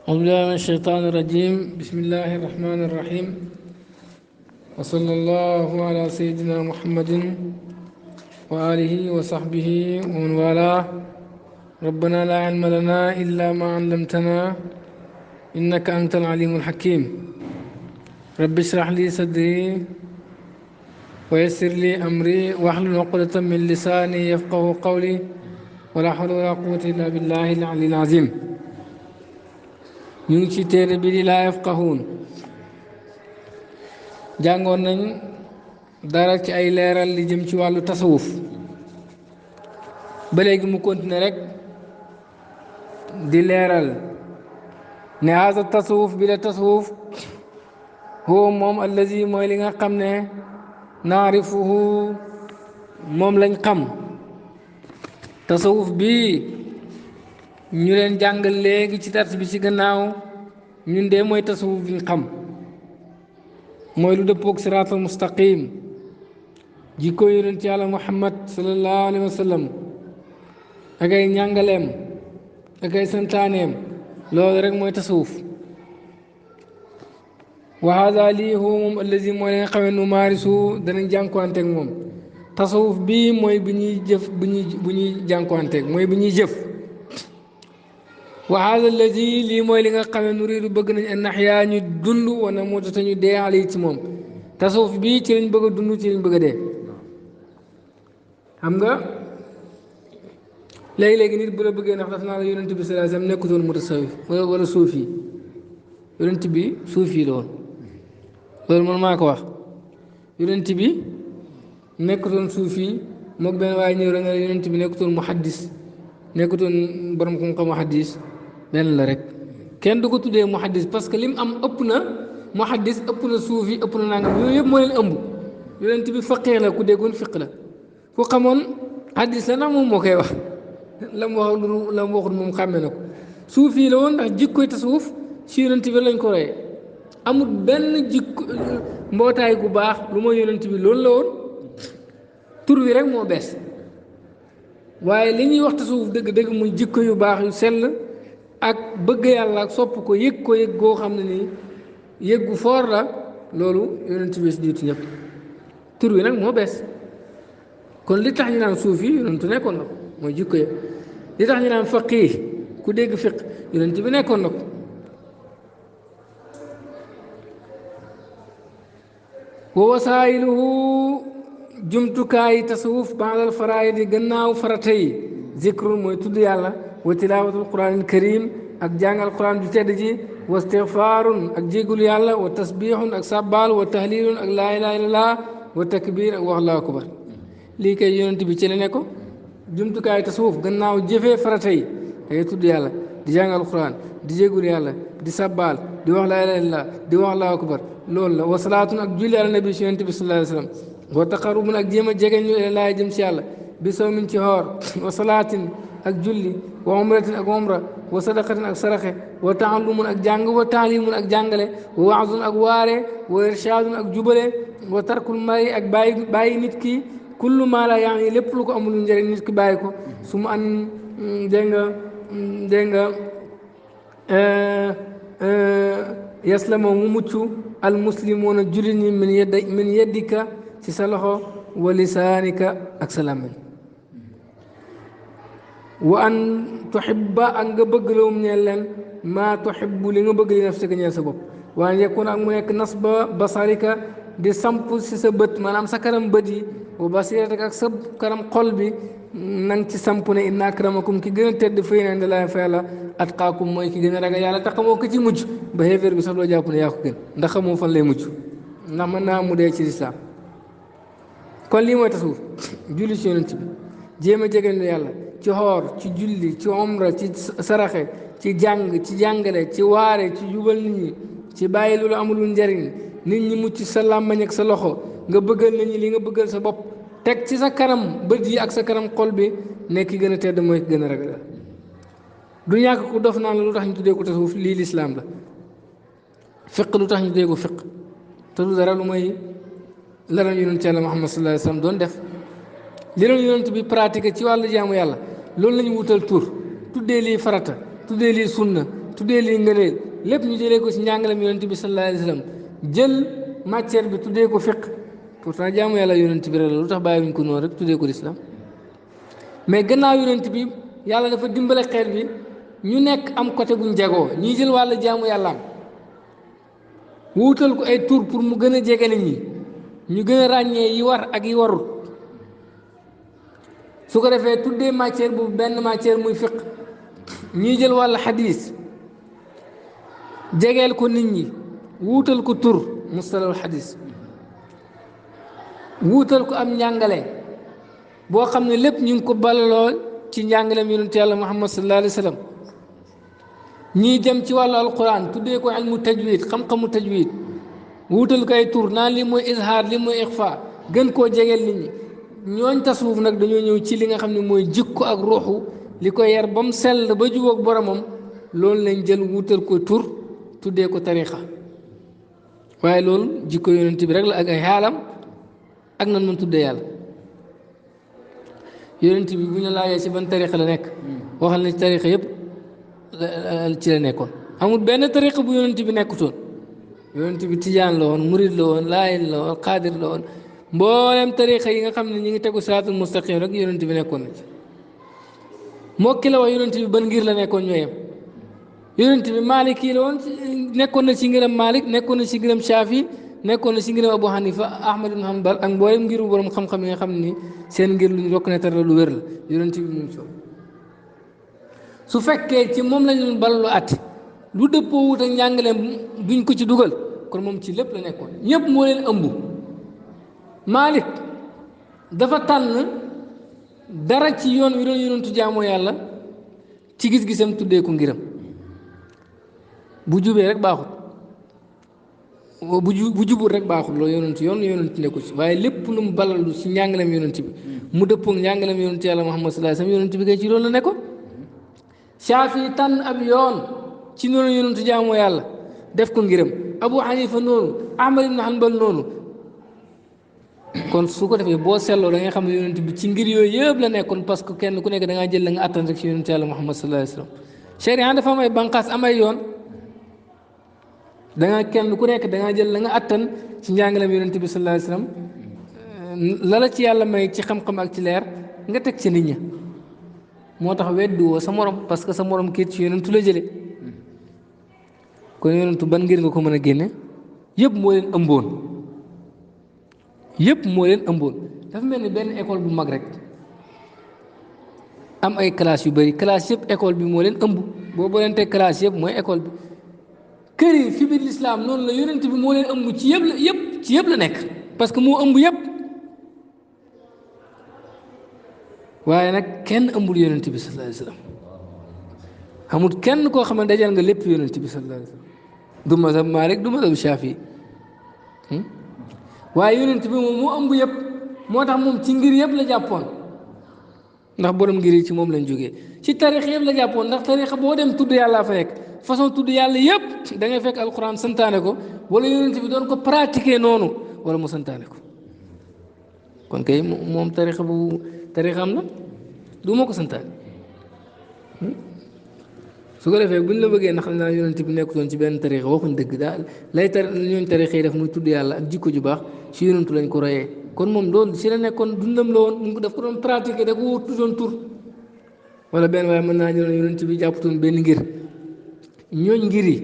أعوذ بالله من الشيطان الرجيم بسم الله الرحمن الرحيم وصلى الله على سيدنا محمد وآله وصحبه ومن والاه ربنا لا علم لنا إلا ما علمتنا إنك أنت العليم الحكيم رب اشرح لي صدري ويسر لي أمري واحلل عقدة من لساني يفقه قولي ولا حول ولا قوة إلا بالله العلي العظيم ñu ngi ci téere bi di laa yafqahuun jàngoon nañ dara ci ay leeral li jëm ci wàllu tasawuf ba léegi mu continuer rek di leeral ne haza tasawuf bi la tasawuf huwa moom allazi mooy li nga xam ne naarifuhu moom lañ xam tasawuf bi ñu leen jàngal léegi ci dars bi ci gannaaw ñun de mooy tasawuf bi ñu xam mooy lu dëppoog siraatal mustaqim jikko yonent yàlla muhammad sallallahu alayhi wa sallam ak ay ñàngaleem ak ay santaaneem loolu rek mooy tasawuf wa hada lii huwa moom allazi mooy li nga xamee nu maarisu danañ jànkuwanteeg moom tasawuf bii mooy bi ñuy jëf bu ñuy jànkuwanteeg mooy bi ñuy jëf wa hada alladi lii mooy li nga xam ne nuriidu bëgg nañ an naxyaa ñu dund wana muuta te ñu dee ali ci moom tasawuf bii ci lañ bëgg a dund ci lañ bëgg a dee xam nga léegi-léegi nit bu la bëggee ndax daf naa la yonent bi sallallahu alayhi wasallam nekkutoon mutasawif wala suufi yonent bi suufi la woon loolu man maa ko wax yonent bi nekkutoon suufi moog benn waaye ñëw rek nga yonent bi nekkutoon muhaddis nekkutoon borom xam-xamu hadis benn la rek kenn du ko tuddee muhaddis parce que lim am ëpp na muhaddis ëpp na suufi ëpp na nangam yooyu yëpp moo leen ëmb yonent bi faqee la ku déggoon fiq la ku xamoon hadis la ndax moom moo koy wax la mu wax la mu waxul moom xàmme na ko suufi la woon ndax jikkoy tasawuf ci yonent bi lañ ko royee amul benn jikko mbootaay gu baax lu mooy yonent bi loolu la woon tur wi rek moo bees waaye li ñuy wax tasawuf dëgg-dëgg muy jikko yu baax yu sell ak bëgg yàlla ak sopp ko yëg goo xam ne nii yëg gu foor la loolu yonent bi si jiitu ñëpp tur wi nag moo bees kon li tax ñu naan suuf yi yonentu nekkoon na ko mooy jikko yëpp li tax ñu naan faqih ku dégg fiq yonent bi nekkoon na ko wa wasaayiluhu jumtukaayi tasawuf baadal faraayid yi gannaaw farata yi zikrul mooy tudd yàlla wa tilaawatul quraanil karim ak jàngal quraan ju tedd ji wa istigfaarun ak jégul yàlla wa tasbiixun ak sàbbaal wa tahlilun ak laa ilaaha illallah wa takbir ak wax allahu akbar lii kay yonent bi ci la ne ko jumtukaayi tasawuf gannaaw jëfee farata yi dangay tudd yàlla di jàngal quraan di jégul yàlla di sàbbaal di wax laa ilaaha illallah di wax allahu akbar loolu la wa salaatun ak julli ala nabi si yonent bi sallallahu alayhi wa sallam wa taqarrubun ak jéem a jege ñu laay jëm si yàlla bi sawmin ci xoor wa salaatin ak julli wa umratin ak umra wa sadaqatin ak saraxe wa taallumun ak jàng wa taalimun ak jàngale wa waazun ak waare wa irshaadun ak jubale wa tarkul mari ak bàyyi nit ki kullu maa la yaani lépp lu ko amul njëriñ nit ki bàyyi ko su mu an dégg nga yaslama mu mucc al muslimuuna jullit ñi min yeddika ci sa loxo wa lisaanika ak sa làmmiñ wa an tuhibba ak nga bëgg lawum ñeel leen maa tuhibbu li nga bëgg li nafsika ñeel sa bopp wa an yakuna ak mu nekk nasba basarika di samp si sa bët maanaam sa kanam bët yi wa basiratak ak sa kanam xol bi nang ci samp ne inna akramakum ki gën a tedd fay na inda laahi fa yàlla atqaakum mooy ki gën a ragal yàlla te xamoo ko ci mujj ba xeefeer bi sax doo jàpp ne yaa ko gën ndax xamoo fan lay mujj ndax mën naa mu dee ci lislaam kon lii mooy tasawuf julli ci yonent bi jéem a jege yàlla ci xoor ci julli ci omra ci saraxe ci jàng ci jàngale ci waare ci jubal nit ñi ci bàyyi lu amul njariñ nit ñi mucc sa làmmañ ak sa loxo nga bëggal nit ñi li nga bëggal sa bopp teg ci sa kanam bët yi ak sa kanam xol bi nekk ki gën a tedd mooy ki gën a ragal du ñàkk ku dof naan la lu tax ñu tuddee ko tasawuf lii lislaam la fiq lu tax ñu tuddee ko fiq te du dara lu mooy la doon yonent yàlla Muhammad sallallahu alayhi wa sallam doon def li doon yonent bi pratiqué ci wàllu jaamu yàlla loolu la ñu wutal tur tuddee lii farata tuddee lii sunna tuddee lii ngëneel lépp ñu jëlee ko si njàngalem yonent bi sallallahu alayhi wa sallam jël matière bi tuddee ko fiq pourtant jaamu yàlla yonent bi rek la lu tax bàyyiwuñ ko noonu rek tuddee ko l'islam mais gannaaw yonent bi yàlla dafa dimbale xeet bi ñu nekk am côté buñ jagoo ñii jël wàll jaamu yàlla am wuutal ko ay tur pour mu gën a jege nit ñi ñu gën a ràññee yi war ak yi warul su ko defee tuddee matière bu benn matière muy fiq ñii jël wàll xadis jegeel ko nit ñi wuutal ko tur mustalahul xadis wuutal ko am njàngale boo xam ne lépp ñu ngi ko balaloo ci njàngaleem yonent yàlla muhammad sallallahu alayhi wa sallam ñii dem ci wàllu alquran tuddee ko ilmu tajwid xam-xamu tajwid wuutal ko ay tur naan li mooy izhaar li mooy ixfa gën koo jegeel nit ñi ñooñ tasawuf nag dañoo ñëw ci li nga xam ne mooy jikko ak ruuxu li ko yar ba mu sell ba jubóog boromam loolu lañ jël wuutal ko tur tuddee ko tariqa waaye loolu jikko yonent bi rek la ak ay xaalam ak nan man tuddee yàlla yonent bi bu ñu laajee ci ban tariqa la nekk waxal na ci tariqa yëpp ci la nekkoon amul benn tariqa bu yonent bi nekkutoon yonent bi tijaan la woon murid la woon laayin la woon xaadir la woon mboolem tariqa yi nga xam ne ñi ngi tegu siraatul mustaqim rek yonent bi nekkoon na ci mokki la wax yonent bi ban ngir la nekkoon ñooyam yonent bi Maalik yi la woon nekkoon na ci ngiram Maalik nekkoon na ci ngiram Shaafi nekkoon na ci ngiram Abu Hanifa Ahmad ibn Hanbal ak mboolem ngiru borom xam-xam yi nga xam ni seen ngir luñ reconnaître la lu wér la yonent bi mu ngi su fekkee ci moom lañ doon balalu at lu dëppoo wut ak njàngaleem duñ ko ci dugal kon moom ci lépp la nekkoon ñëpp moo leen ëmb Maalik dafa tànn dara ci yoon wi doon yonentu jaamoo yàlla ci gis-gisam tuddee ko ngiram bu jubee rek baaxut bu jubul rek baaxut loolu yonentu nekku ci waaye lépp lu mu balalu ci njàngaleem yonent bi mu dëppoo ak njàngaleem yonentu yàlla Muhammad sallallahu alayhi wasallam yonent bi kay ci loolu la nekkoon Shaafi tànn ab yoon ci noonu yonentu jaamoo yàlla def ko ngiram Abu Hanifa noonu Ahmad ibn Hanbal noonu kon su ko defee boo seetloo da nga xam ne yonent bi ci ngir yooyu yëpp la nekkoon parce que kenn ku nekk da ngaa jël la nga attan rek ci yonentu yàlla Muhammad sallallahu alayhi wasallam sharia dafa am ay banqaas am ay yoon da nga kenn ku nekk da ngaa jël la nga attan ci njàngaleem yonent bi sallallahu alayhi wasallam la ci yàlla may ci xam-xam ak ci leer nga teg ci nit ña moo tax weddi woo sa morom parce que sa morom kii ci yonentu la jëlee kon yonentu ban ngir nga ko mën a génne yëpp moo leen ëmboon dafa mel ni benn école bu mag rek am ay classe yu bëri classe yëpp école bi moo leen ëmb boo boolente classe yëpp mooy école bi kër yi fi biir lislaam noonu la yonent bi moo leen ëmb ci yëpp la nekk parce que moo ëmb yëpp waaye nag kenn ëmbul yonent bi sallallahu alayhi wa sallam amul kenn koo xam ne dajal nga lépp yonent bi sallallahu alayhi wa sallam du mazhab Maalik du mazhab Shaafi waaye yonent bi moom moo ëmb yëpp moo tax moom ci ngir yëpp la jàppoon ndax borom ngir yi ci moom lañ jógee ci tarix yëpp la jàppoon ndax tarixa boo dem tudd yàlla fa nekk façon tudd yàlla yëpp da ngay fekk alquran santaane ko wala yonent bi doon ko pratiquer noonu wala mu santaane ko kon kay moom tarixam la du ma ko santaane su ko defee buñ la bëggee ndax naa yonent bi nekkutoon ci benn tarixa waxuñ dëgg daal lay ñooñ tarixa yi def muy tudd yàlla ak jikko ju baax ci yonentu lañ ko royee kon moom loolu si la nekkoon dundam la woon mu daf ko doon pratiquer da ko wututoon tur wala benn waaye mën naa ñu doon yonent bi jàpputoon benn ngir ñooñ ngir yi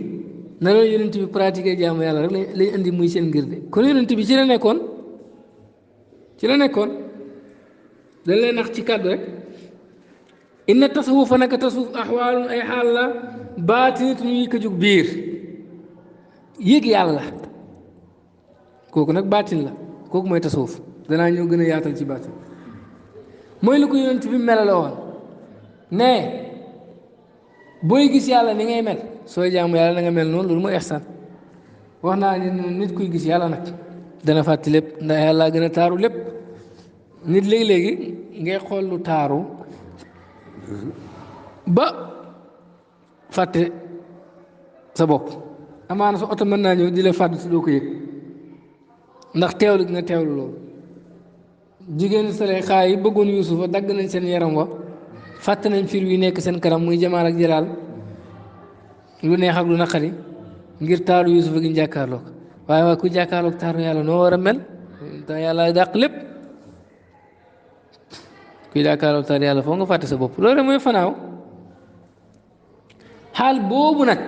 na loolu yonent bi pratiquer jaamu yàlla rek lañ indi muy seen ngir de kon yonent bi ci la nekkoon dañ lay nax ci kàddu rek inna tasawufa naka tasawuf axwaalun ay xaal la baatinatu ñuy ko jug biir yëg yàlla kooku nag baatin la kooku mooy tasawuf danaa ñëw gën a yaatal ci baatin mooy lu ko yonent bi mel la woon ne booy gis yàlla ni ngay mel sooy jaamu yàlla na nga mel noonu loolu mooy ihsaan wax naa ne nit kuy gis yàlla nag dana fàtte lépp ndax yàlla gën a taaru lépp nit léegi-léegi ngay xool lu taaru ba fàtte sa bopp amaana sa oto mën naa ñëw di la fàtte si doo ko yëg ndax teewlu nga teewlu loolu jigéen sale xaay yi bëggoon yuusufa dagg nañ seen yaram wa fàtte nañ fiir wi nekk seen kanam muy jamaal ak jalaal lu neex ak lu naqari ngir taaru Yuusufa gi ñu jàkkaarloog waaye waaye ku jàkkaarloog taaru yàlla noo war a mel te yàlla dàq lépp ku jàkkaarloog taaru yàlla foo nga fàtte sa bopp loolu mooy fanaaw xaal boobu nag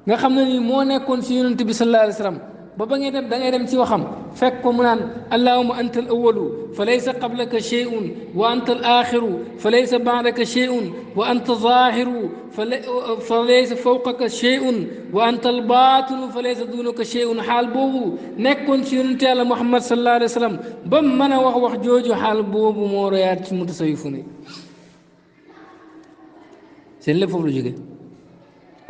nga xam ne nii moo nekkoon si yonent bi sallallahu alayhi wa sallam ba ngay dem da ngay dem ci waxam fekk ko mu naan allahumma anta al awalu fa laysa qablaka shay'un wa anta al axiru fa laysa baadaka shay'un wa anta zahiru fa laysa fawqaka shay'un wa anta al batinu fa laysa dunaka shay'un xaal boobu nekkoon ci yonent yàlla muhammad sallallahu alayhi wa sallam ba mën a wax jooju xaal boobu moo royaat ci mutasawifu ne seen lépp foofu la jóge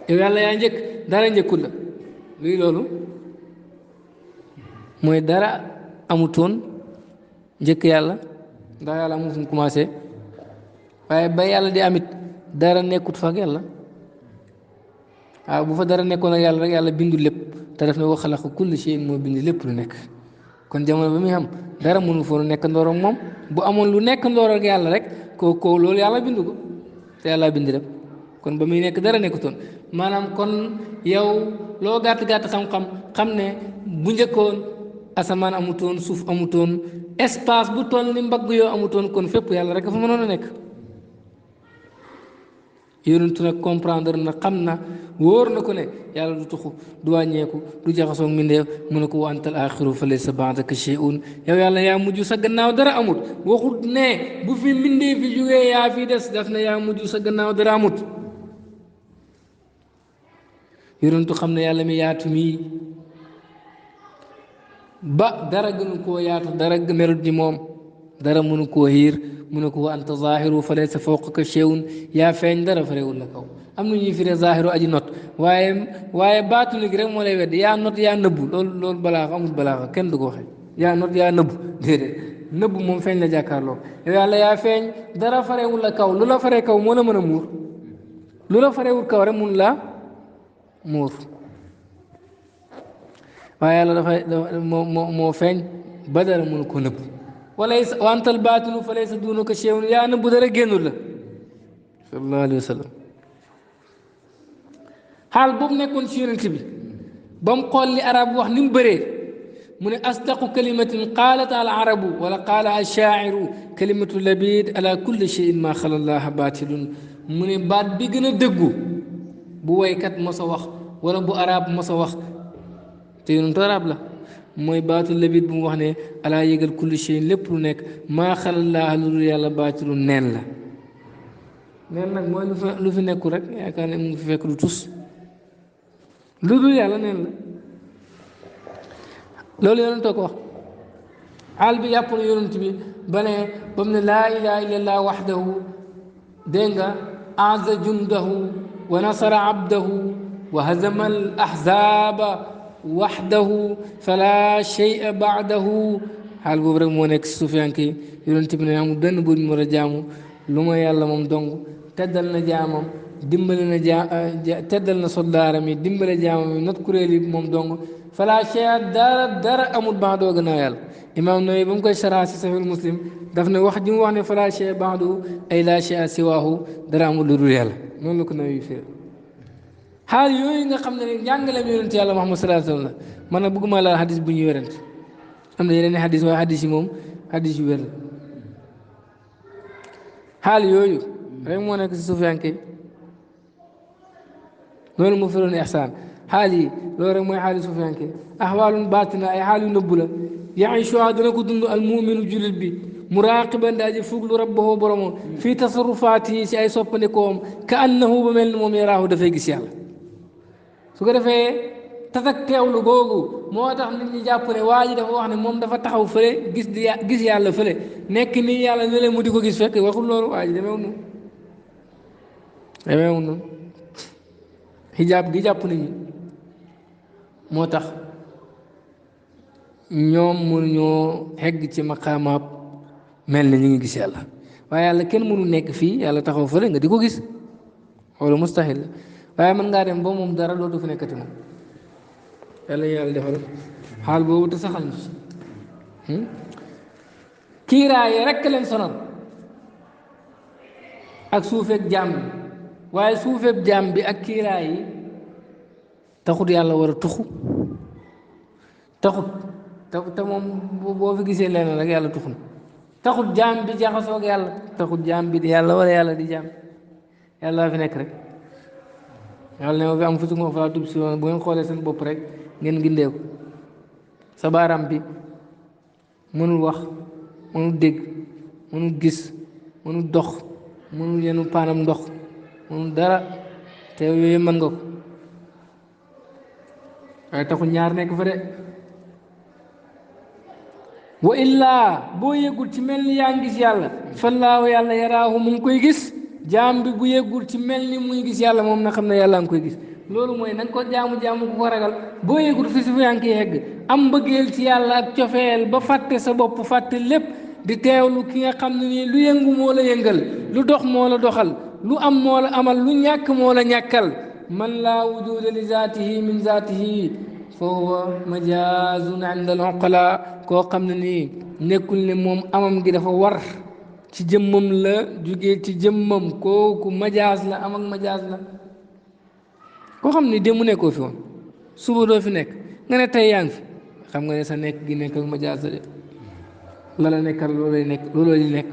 yow yàlla yaa njëkk dara njëkkul la luy loolu mooy dara amutoon njëkk yàlla ndax yàlla amul fu mu commencé waaye ba yàlla di amit dara nekkut fa ak yàlla waaw bu fa dara nekkoon ak yàlla rek yàlla bindu lépp te daf ne wa xalaqa kulli shay'in moo bind lépp lu nekk kon jamono ba muy xam dara mënu foon nekk ndoor ak moom bu amoon lu nekk ndoor ak yàlla rek ko loolu yàlla bindu ko te yàlla bind lépp kon ba muy nekk dara nekkutoon maanaam kon yow loo gàtt-gàtt xam-xam xam ne bu njëkkoon asamaan amutoon suuf amutoon espace bu toll ni mbagg yoo amutoon kon fépp yàlla rek fa mënoon a nekk yonentu nag comprendre na xam na wóor na ko ne yàlla du tuxu du wàññeeku du jaxasoo mbindeef mu ne ko wa antal axiru fa laysa ba'daka shay'un yow yàlla yaa mujj sa gannaaw dara amut waxut ne bu fi mbindeef fi jógee yaa fi des daf ne yaa mujj sa gannaaw dara amut yonentu xam ne yàlla mi yaatu mii ba dara gënu koo yaatu dara melut ni moom dara mënu koo xiir mu ne ko wa anta zahiru fa laysa fawqaka shay'un yaa feeñ dara farewul la kaw am na ñuy firee zahiru aji not waaye baatunu gi rek moo lay wedd yaa not yaa nëbbu loolu balaaxa amul balaaxa kenn du ko waxe yaa not yaa nëbbu déedéet nëbbu moom feeñ la jàkkaarloo yow yàlla yaa feeñ dara farewul la kaw lu la faree kaw moo la mën a muur lu la farewul kaw rek mun la muur waaye yàlla dafay moo feeñ ba dara mënu ko nëbb wa antal baatinu fa laysa duunaka shay'un yaa nëbb dara génnul la sallallahu alayhi wa sallam xaal boobu nekkoon ci yonent bi ba mu xool li arab wax ni mu bëree mu ne asdaqu kalimatin qaalat al arabu wala qaala al shaa'iru kalimatu labid ala kulli shay'in ma xala llaha baatilun mu ne baat bi gën a dëggu bu waykat mos a wax wala bu arab mos a wax te yonentu arab la mooy baatu labid bu mu wax ne alaa yëgal kulli shay lépp lu nekk maa xalallaaha lu dul yàlla baatilu neen la neen nag mooy lu fi nekkul rek yaakaar ne mu ngi fi fekk du tus lu dul yàlla neen la loolu yonentoo ko wax xaal bi yàpp na yonent bi ba ne ba mu ne laa ilaha illallah waxdahu dégg nga aza jundahu wa nasara abdahu wa hazama al ahzaba waxdahu fala shay'a ba'dahu xaal boobu rek moo nekk si suufiyanke yi yonent bi ne amul benn buur mu war a jaamu lu ma yàlla moom dong teddal na jaamam dimbale na teddal na soldaaram yi dimbale jaamam yi not kuréel yi moom dong fala shay'a dara amul ba'doo gannaaw yàlla imaam Nawawi ba mu koy saraa si Sahih Muslim daf ne wax ji mu wax ne fala shay'a ba'dahu ay la shay'a siwaahu dara amul lu dul yàlla noonu la ko Nawawi firi xaal yooyu nga xam ne ne njàngaleem yonent yàlla Muhammad sallallahu alayhi wa sallam man nag bëgguma laal xadis bu ñu wérante am na yeneen i xadis waaye xadis yi moom xadis yu wér la xaal yooyu rek moo nekk si suufiyanke loolu moo firoon ihsaan xaal yi loolu rek mooy xaali suufiyanke axwaalun baatina ay xaal yu nëbbu la yaishuha dana ko dund al muminu jullit bi muraaqiban daa ji fuglu rabbahu boromam fii tasarrufaati yi si ay soppandikoom ka annahu ba mel ni moom yaraahu dafay gis yàlla su ko defee tatak teewlu googu moo tax nit ñi jàpp ne waa ji dafa wax ne moom dafa taxaw fële gis yàlla fële nekk nii yàlla ne leen mu di ko gis fekk waxul loolu waa ji demeewul noonu xijaab gi jàpp nit ñi moo tax ñoom mënuñoo xegg ci maqaamaab mel ni ñu ngi gis yàlla waaye yàlla kenn mënu nekk fii yàlla taxaw fële nga di ko gis loolu mustahil la waaye mën ngaa dem ba moom dara dootu fi nekkati moom yàlla defal xaal boobu te saxal ñu kiiraay rekk leen sonal ak suufeeg jaam bi waaye suufeeg jaam bi ak kiiraay yi taxut yàlla war a tuxu taxut te moom boo fi gisee leneen rek yàlla tuxu na taxut jaam bi jaxasoo ak yàlla taxut jaam bi di yàlla wala yàlla di jaam yàlla fi nekk rek yàlla ne ma fi am fusukum afalaa tubsiruun bu ngeen xoolee seen bopp rek ngeen gindeeku sa baaraam bi mënul wax mënul dégg mënul gis mënul dox mënul yenu paanam ndox mënul dara te yooyu mën nga ko waaye taxul ñaar nekk fa de wa illaa boo yëgul ci mel ni yaa ngi gis yàlla fallaahu yàlla yaraahu mu ngi koy gis jaam bi bu yëgul ci mel ni muy gis yàlla moom na xam ne yàlla ngi koy gis loolu mooy na nga ko jaamu ku ko ragal boo yëgul fi yaa ngi koy yegg am mbëggeel ci yàlla ak cofeel ba fàtte sa bopp fàtte lépp di teewlu ki nga xam ne nii lu yëngu moo la yëngal lu dox moo la doxal lu am moo la amal lu ñàkk moo la ñàkkal man laa wujuda li zaatihi min zaatihi fa huwa majaazun inda al uqala koo xam ne nii nekkul ne moom amam gi dafa war ci jëmmam la jugee ci jëmmam kooku majaaz la am ak majaaz la koo xam ne démb nekkoo fi woon suba doo fi nekk nga ne tey yaa ngi fi xam nga ne sa nekk gi nekk ak majaaz la de la la nekkal loolu lay nekk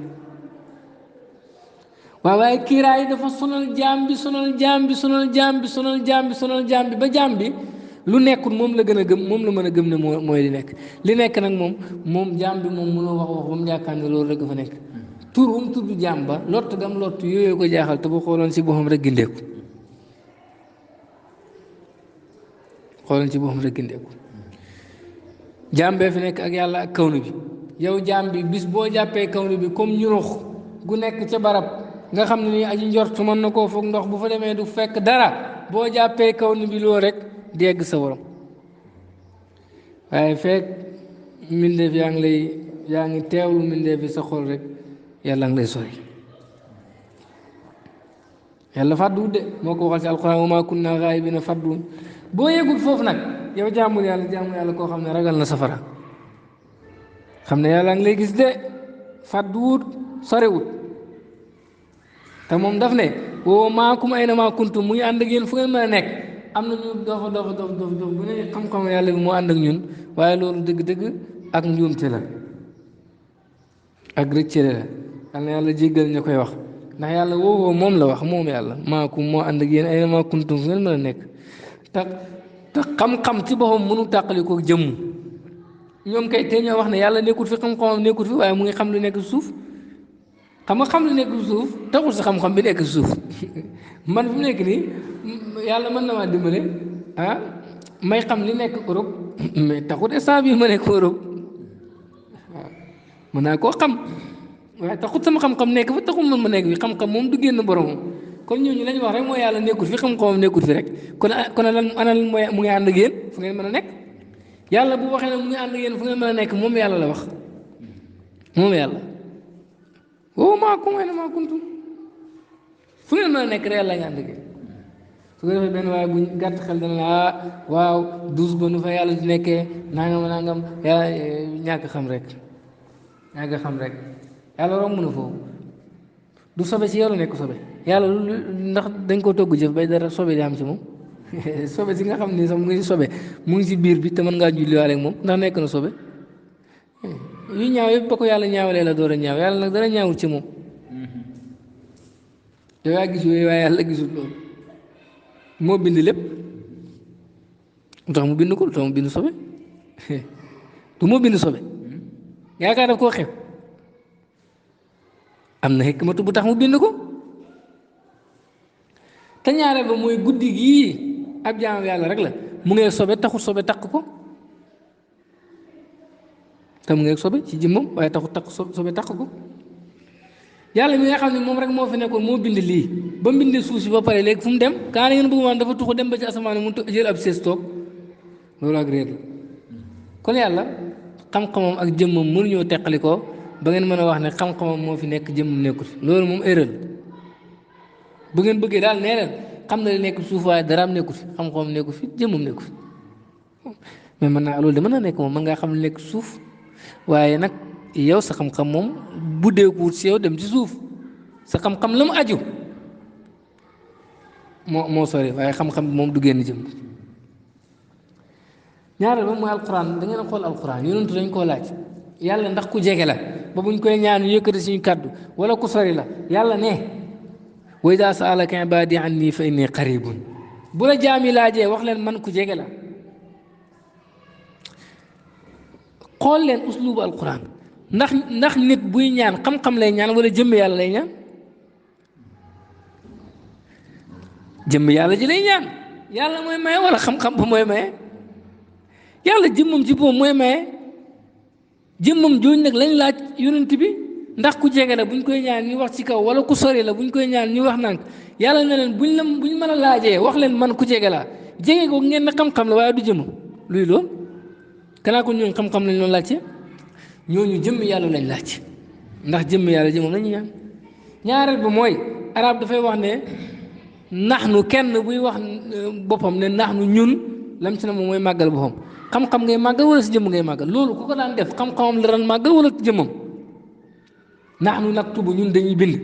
waaye kiiraay dafa sonal jaam bi sonal jaam bi sonal jaam bi sonal jaam bi sonal jaam bi ba jaam bi lu nekkul moom la gën a gëm moom la mën a gëm ne mooy li nekk li nekk nag moom jaam bi moom mënoo wax ba mu yaakaar ne loolu rek fa nekk tur bu mu tudd jaam ba lott gam lott yooyu ko jaaxal te bu xooloon si boppam rek gindeeku jaam bee fi nekk ak yàlla ak kawnu bi yow jaam bi bis boo jàppee kawnu bi comme ñurux gu nekk ca barab nga xam ne nii aji njort mën na koo foog ndox bu fa demee du fekk dara boo jàppee kawnu bi loolu rek di egg sa borom waaye fekk mbindeef yaa ngi teewlu mbindeef bi sa xol rek yàlla ngi lay sori yàlla fàdduwut de moo ko waxal ci alquran wa maa kunna gaa'ibiina fàdduwut boo yeggul foofu nag yow jaamul yàlla koo xam ne ragal na safara xam ne yàlla ngi lay gis de fàdduwut soriwut te moom daf ne wa maakum aynamaa kuntum muy ànd ak yéen fu ngeen mën a nekk am na ñu dof bu ne xam-xam yàlla bi moo ànd ak ñun waaye loolu dëgg-dëgg ak njuumte la ak rëccale la yal na yàlla jéggal ñu koy wax ndax yàlla woowoo moom la wax moom yàlla maakum moo ànd ak yéen aynamaa kuntum fu ngeen mën a nekk te xam-xam ci boppam mënu tàqali ko jëmm ñoom kay te ñoo wax ne yàlla nekkul fi xam-xamam nekkul fi waaye mu ngi xam lu nekk suuf xam nga xam lu nekk suuf taxul sa xam-xam bi nekk suuf man fi mu nekk nii yàlla mën na maa dimbale may xam li nekk Europe mais taxul instant bii ma nekk Europe waaw mën naa koo xam waaye taxul sama xam-xam nekk fa taxul man ma nekk fi xam-xam moom du génn boromam kon ñooñu lañu wax rek mooy yàlla nekkul fi xam-xamam nekkul fi rek kon lan ana lan mooy mu ngi ànd ak yéen fu ngeen mën a nekk yàlla bu waxee ne mu ngi ànd ak yéen fu ngeen mën a nekk moom yàlla la wax moom yàlla woo maakum aynamaa kuntum fu ngeen mën a nekk rek yàlla nga ànd ak yéen su ko defee benn waaye bu gàtt xel dana la waaw douze ba nu fa yàlla di nekkee nangam yàlla ñàkk xam rek yàlla romb na foofu du sobe si yow la nekk sobe yàlla ndax dañ ko togg jëf bay dara sobe di am ci moom sobe si nga xam ne sax mu ngi si sobe mu ngi si biir bi te mën ngaa julliwaale ak moom ndax nekk na sobe yu ñaaw yëpp ba ko yàlla ñaawalee la door a ñaaw yàlla nag dara ñaawul ci moom yow yaa gis yooyu waaye yàlla gisul loolu moo bind lépp lu tax mu bind ko lu tax mu bind sobe du moo bind sobe yaakaar daf koo xew am na hikmatu bu tax mu bind ko te ñaareel ba mooy guddi gii ab jaam yàlla rek la mu ngee sobe taxut sobe takk ko te mu ngee sobe ci jëmmam waaye taxut takk sobe takk ko yàlla mi nga xam ne moom rek moo fi nekkoon moo bind lii ba mu bindee suuf si ba pare léegi fu mu dem kaa ngeen bëgg maan dafa tuxu dem ba ci asamaan mu jël ab sées toog loolu ak réer la kon yàlla xam-xamam ak jëmmam mënuñoo teqali ko ba ngeen mën a wax ne xam-xamam moo fi nekk jëmmam nekkul loolu moom erreur bu ngeen bëggee daal nee leen xam na li nekk suuf waaye daraam nekkul fi xam-xamam nekkul fi jëmmam nekkul fi mais mën naa loolu de mën naa nekk moom mën ngaa xam li nekk suuf waaye nag yow sa xam-xam moom bu deekuwut si yow dem ci suuf sa xam-xam la mu aju moo sori waaye xam-xam bi moom du génn jëm ñaareel ba mooy alquran da ngeen a xool alquran yonentu dañ koo laaj yàlla ndax ku jege la ba buñ koy ñaan yëkkati suñu kàddu wala ku sori la yàlla ne wa idaa saalaka ibaadi anni fa inni qaribun bu la jaami laajee wax leen man ku jege la xool leen uslubu alquran ndax nit buy ñaan xam-xam lay ñaan wala jëmm yàlla lay ñaan jëmm yàlla ji lay ñaan yàlla mooy maye wala xam-xam ba mooy maye yàlla jëmmam ci boobu mooy maye jëmmam jooju nag lañ laaj yonent bi ndax ku jege la buñ koy ñaan ñu wax ci kaw wala ku sori la buñ koy ñaan ñu wax nànk yàlla ne leen buñ mën a laajee wax leen man ku jege laa jege ko ngeen ne xam-xam la waaye du jëmm luy loolu kanaa ko ñooñu xam-xam lañ doon laajte ñooñu jëmm yàlla lañ laaj ndax jëmm yàlla jëmmam lañu ñaan ñaareel ba mooy arab dafay wax ne naxnu kenn buy wax boppam ne naxnu ñun lam ci ne moom mooy màggal boppam xam-xam ngay màggal wala si jëmm ngay màggal loolu ku ko daan def xam-xamam la daan màggal wala si jëmmam naxnu naktubu ñun dañuy bind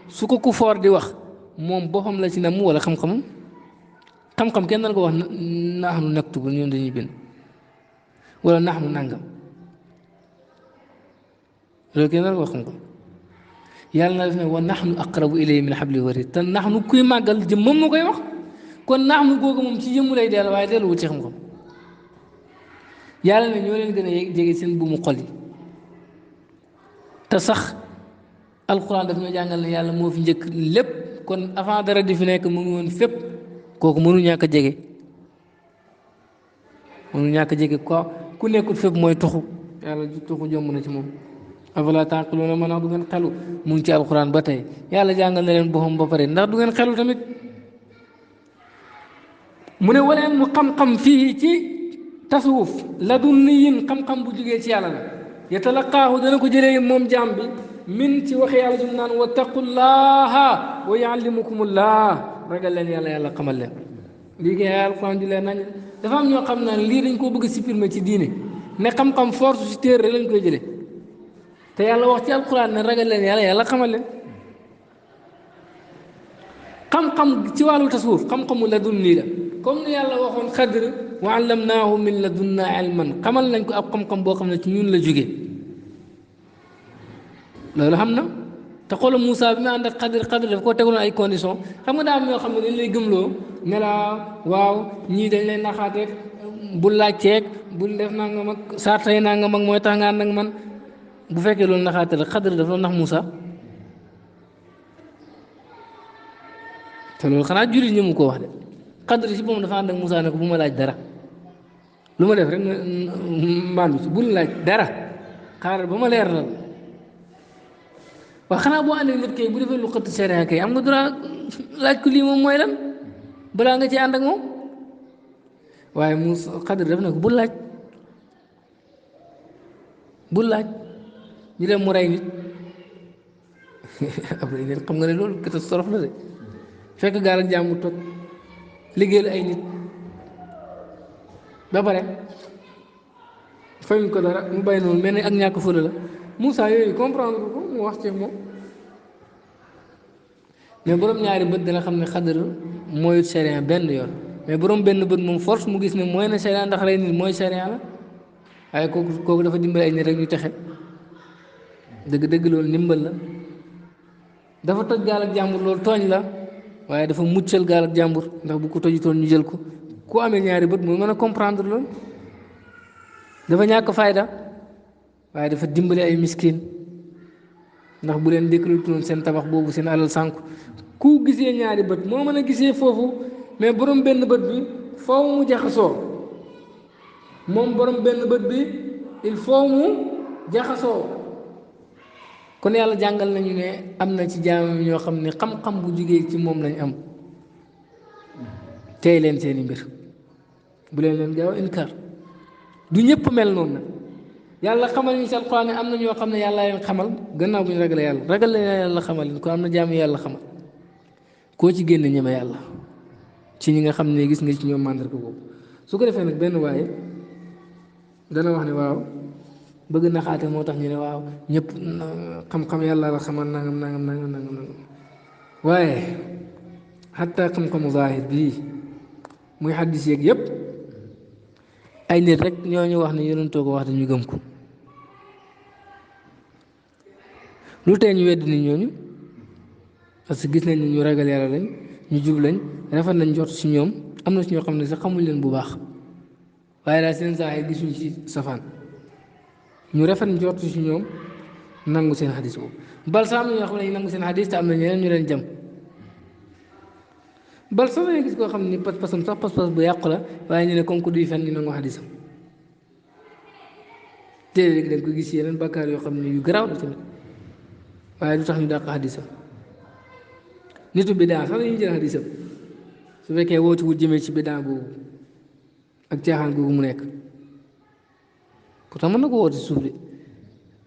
su ko ku foor di wax moom boppam la ci nam wala xam-xamam xam-xam kenn daan ko wax naxnu naktubu ñun dañuy bind wala naxnu nangam loolu kenn daan ko wax xam-xam yàlla na def ne wa naxnu aqrabu ilayhi min xabli warid te naxnu kuy màggal jëmmam moo koy wax kon naxnu googu moom ci jëmm lay dellu waaye delluwul ci xam-xam yàlla ne ñoo leen gën a jege seen buumu xol yi te sax alquran daf ñoo jàngal ne yàlla moo fi njëkk lépp kon avant dara di fi nekk mu ngi woon fépp kooku mënu ñàkk a jege mënu ñàkk a jege ko ku nekkul fépp mooy tuxu yàlla tuxu jomb na ci moom afala taaqiluuna ma ndax du ngeen xelu mu ngi ci alquran ba tey yàlla jàngal na leen boppam ba pare ndax du ngeen xelu tamit mu ne waleen mu xam-xam fii ci tasawuf la dunniyin xam-xam bu jugee ci yàlla la yatalaqaahu dana ko jëlee moom jaam bi min ci waxe yàlla jum naan wattaqullaha wa yuallimukumullah ragal leen yàlla yàlla xamal leen lii kay alquran di leen nañ dafa am ñoo xam naan lii dañ koo bëgg a supprimer ci diine ne xam-xam force ci téere lañ koy jëlee te yàlla wax ci alquran ne ragal leen yàlla yàlla xamal leen xam-xam ci wàllu tasawuf xam-xamu la dunni la comme ni yàlla waxoon xadr wa allamnaahu min ladunnaa ilman xamal nañ ko ab xam-xam boo xam ne ci ñun la jógee loolu xam na te xoolal Moussa bi mu ànd ak xadr daf koo tegaloon ay conditions xam nga daa am ñoo xam ne dañ lay gëmloo ne la waaw ñii dañ lay naxaateeg bul laajteeg bul def nangam ak sartay nangam ak mooy tax nga ànd ak man bu fekkee loolu naxaate la xadr dafa doon nax Moussa te loolu xanaa jullit ñi mu ko wax de xadr si moom dafa ànd ak Moussa ne ko bu ma laaj dara lu ma def rek mbaandu ci bul laaj dara xaaral ba ma leer la waaw xanaa boo àndee nit kay bu defee lu xëtt sharia kay am nga droit laaj ko lii moom mooy lan balaa nga ci ànd ak moom waaye Moussa xadr def na ko bul laaj ñu dem mu rey nit après nit xam nga ne loolu catastrophe la de fekk gaal ak jàmm toog liggéeyal ay nit ba pare fayuñ ko dara mu bàyyi noonu mel ni ak ñàkk fële la Moussa yooyu comprendre ko mu wax ci moom mais borom ñaari bët dana xam ne xadar mooy sharia benn yoon mais borom benn bët moom force mu gis ne mooy na sharia ndax rey nit mooy sharia la waaye kooku dafa dimbali ay nit rek ñu texe dëgg-dëgg loolu ndimbal la dafa toj gaal ak jàmbur loolu tooñ la waaye dafa muccal gaal ak jàmbur ndax bu ko tojutoon ñu jël ko ku amee ñaari bët mooy mën a comprendre loolu dafa ñàkk fayda waaye dafa dimbali ay miskin ndax bu leen déclaré seen tabax boobu seen alal sànku ku gisee ñaari bët moo mën a gisee foofu mais borom benn bët bi foo mu jaxasoo moom borom benn bët bi il faut mu jaxasoo kon yàlla jàngal nañu ne am na ci jaamam ñoo xam ne xam-xam bu jugee ci moom lañ am tey leen seeni mbir bu leen gaaw inkar du ñëpp mel noonu nag yàlla xamal ñu ci alquran ne am na ñoo xam ne yàlla leen xamal gannaaw bu ñu ragalee yàlla ragal la yàlla xamal leen kon am na jaam yàlla xamal koo ci génne ñeme yàlla ci ñi nga xam ne gis nga ci ñoom màndarga boobu su ko defee nag benn waaye dana wax ne waaw bëgg naxaate moo tax ñu ne waaw ñëpp xam-xam yàlla la xamal nangam waaye xatta xam-xamu zaahir bii muy xaddis yeeg yëpp ay nit rek ñoo ñu wax ne yonentoo ko wax dañu gëm ko lu tee ñu wedd nit ñooñu parce que gis nañ ne ñu ragal yàlla lañ ñu jub lañ rafet nañ jot ci ñoom am na ci ñoo xam ne sax xamuñ leen bu baax waaye daal seen saa yi gisuñ ci safaan ñu rafet njort ci ñoom nangu seen xadis boobu bal sax am na ñoo xam ne nangu seen xadis te am na ñeneen ñu leen jam bal sax dañuy gis koo xam ne pas-pasam sax pas-pas bu yàqu la waaye ñu ne comme que duy fen ñu nangu xadisam te léegi dañ ko gis yeneen bakkaar yoo xam ne yu garaaw la tamit waaye du tax ñu dàq xadisam nitu bidaa sax dañuy jël xadisam su fekkee wootu wut jëmee ci bidaa boobu ak caaxaan googu mu nekk pourtant mën na ko woote suuf de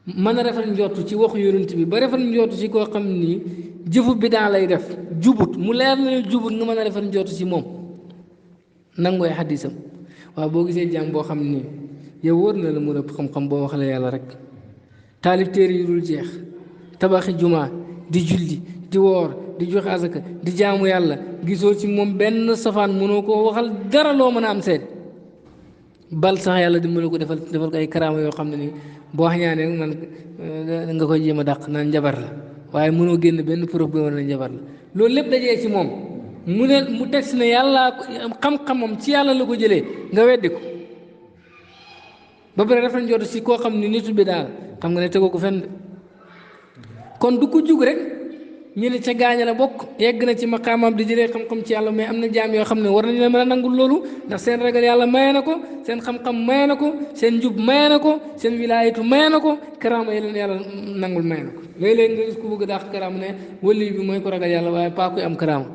mën a rafet njortu ci waxu yonent bi ba rafet njortu ci koo xam ni jëfu bidaa lay def jubut mu leer na jubut nga mën a rafet njortu ci moom nangooy xadisam waaw boo gisee jàmm boo xam ni yow wóor na la mu ëpp xam-xam boo waxalee yàlla rek taalif téere yu dul jeex tabaxi jumaa di julli di woor di joxe asaka di jaamu yàlla gisoo ci moom benn safaan mënoo koo waxal dara loo mën a am seet bal sax yàlla dimbali ko defal ko ay karaama yoo xam ne nii boo xañaanee man nga koy jéem a dàq naan njabar la waaye mënoo génn benn preuve bu wane ne njabar la loolu lépp dajee ci moom mu teg si ne yàlla xam-xamam ci yàlla la ko jëlee nga weddi ko ba pare dafa njort si koo xam ne nitu bi daal xam nga ne tegoo ko fenn kon du ko jug rek ñu ne ca gaaña la bokk yegg na ci maqaamam di jëlee xam-xam ci yàlla mais am na jaam yoo xam ne war nañu la mën a nangul loolu ndax seen ragal yàlla maye na ko seen xam-xam maye na ko seen njub maye na ko seen wilaayatu maye na ko karaama yi leen yàlla nangul maye na ko léeg-léeg nga gis ku bëgg dàq karaama ne wali bi mooy ko ragal yàlla waaye pas kuy am karaama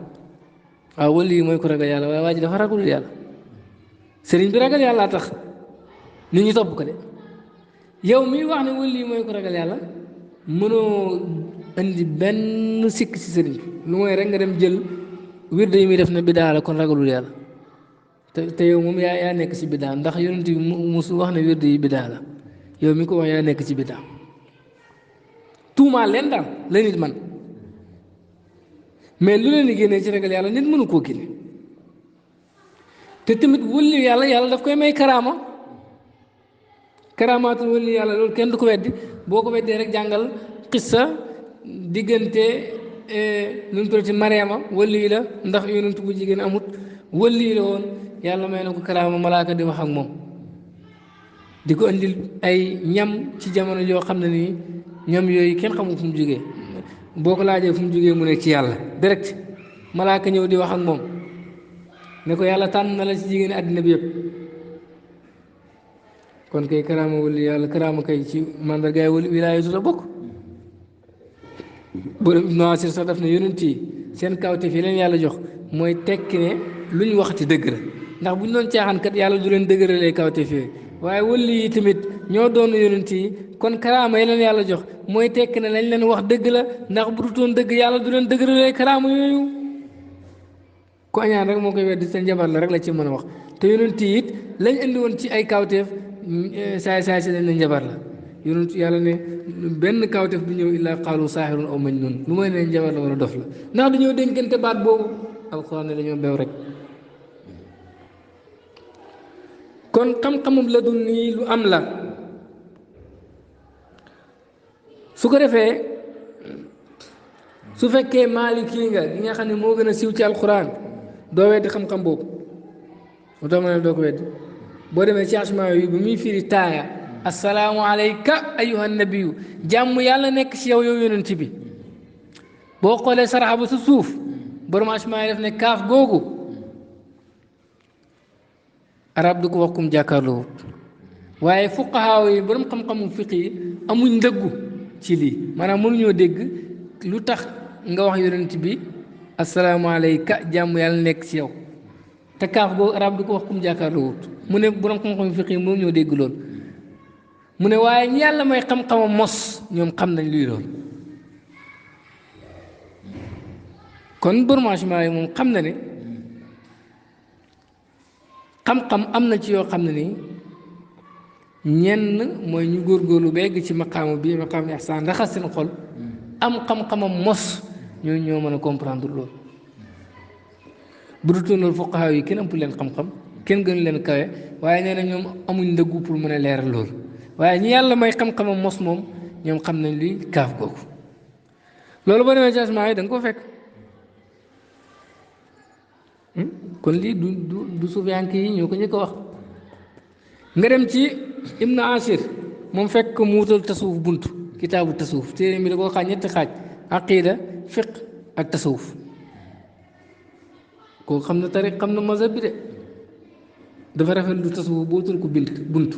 waaw wali yi mooy ko ragal yàlla waaye waa ji dafa ragalul yàlla sëriñ bi ragal yàlla tax nit ñi topp ko de yow miy wax ne wali yi mooy ko ragal yàlla mënoo indi benn sikk ci sëriñ bi lu mooy rek nga dem jël wirde yi muy def na bidaa la kon ragalul yàlla te yow moom yaa nekk ci bidaa ndax yonent bi musu wax ne wirde yi bidaa la yow mi ko wax yaa nekk ci bidaa tuumaa leen daal la nit man mais lu leen di génnee ci ragal yàlla nit mënu koo génne te tamit wëlli yàlla daf koy may karaama karaamaatul wëlli yàlla loolu kenn du ko weddi boo ko weddee rek jàngal xissa diggante nu mu tudd ci Mariama wëlli la ndax yonent bu jigéen amut wëlli la woon yàlla may na ko karaama malaaka di wax ak moom di ko andil ay ñam ci jamono joo xam ne nii ñam yooyu kenn xamul fu mu jógee boo ko laajee fu mu jógee mu ne ci yàlla direct malaaka ñëw di wax ak moom ne ko yàlla tànn na la ci jigéen àddina bi yëpp kon kay karaama wëlli yàlla karaama kay ci mandargaay wëlli wilaayatu la bokk borom Ibnu Asir sax daf ne yonent yi seen kawte fii leen yàlla jox mooy tekki ne lu ñu waxati dëgg la ndax bu ñu doon caaxaan kat yàlla du leen dëgëralee kawte fii waaye wëlli yi tamit ñoo doon yonent yi kon karaama yi leen yàlla jox mooy tekki ne lañ leen wax dëgg la ndax bu dutoon dëgg yàlla du leen dëgëralee karaama yooyu ku añaan rek moo koy weddi seen njabar la rek la ci mën a wax te yonent yi it lañ indi woon ci ay kawteef saay si dañ ne njabar la yonent yàlla ne benn kawteef du ñëw illaa qaalu saaxirun aw majnun lu may ne njabar la wala dof la ndax dañoo dénkante baat boobu alxuraan ne dañoo beew rek kon xam-xamum la dun nii lu am la su ko defee su fekkee maaliki nga gi nga xam ne moo gën a siiw ci alxuraan doo weddi xam-xam boobu mu tax ma ne doo ko weddi boo demee ci asmaa yi bu muy firi taaya assalaamu alayka ayyuha nabiyu jàmm yàlla nekk ci yow yonent bi boo xoolee saraxa ba sa suuf borom asmaa yi def ne kaaf googu arab du ko wax kum jàkkaarloo waaye fuqahaaw yi borom xam-xamu fiq yi amuñ ndëggu ci lii maanaam mënuñoo dégg lu tax nga wax yonent bi assalaamu alayka jàmm yàlla nekk ci yow te kaaf googu arab du ko wax kum jàkkaarloo mu ne borom xam-xamu fiq yi mënuñoo dégg loolu mu ne waaye ñi yàlla may xam-xamam mos ñoom xam nañ luy loolu kon borom asmaa yi moom xam na ne xam-xam am na ci yoo xam ne nii ñenn mooy ñu góorgóorlu ba egg ci maqaamu bii maqaamu ihsaan raxas seen xol am xam-xamam mos ñoo mën a comprendre loolu bu dutoon loolu fuqahaa yi kenn ëpp leen xam-xam kenn gënu leen kawe waaye nee na ñoom amuñ ndëggu pour mën a leeral loolu waaye ñi yàlla may xam-xamam mos moom ñoom xam nañ luy kaaf googu loolu boo demee ci asmaa yi da nga ko fekk kon lii du sufiyanke yi ñoo ko njëkk a wax nga dem ci ibnu asir moom fekk ko mu wutal tasawuf bunt kitaabu tasawuf téere mi da koo xaaj ñetti xaaj aqida fiq ak tasawuf kooku xam na tariq xam na mazhab bi de dafa rafet lu tasawuf boo wutal ko bunt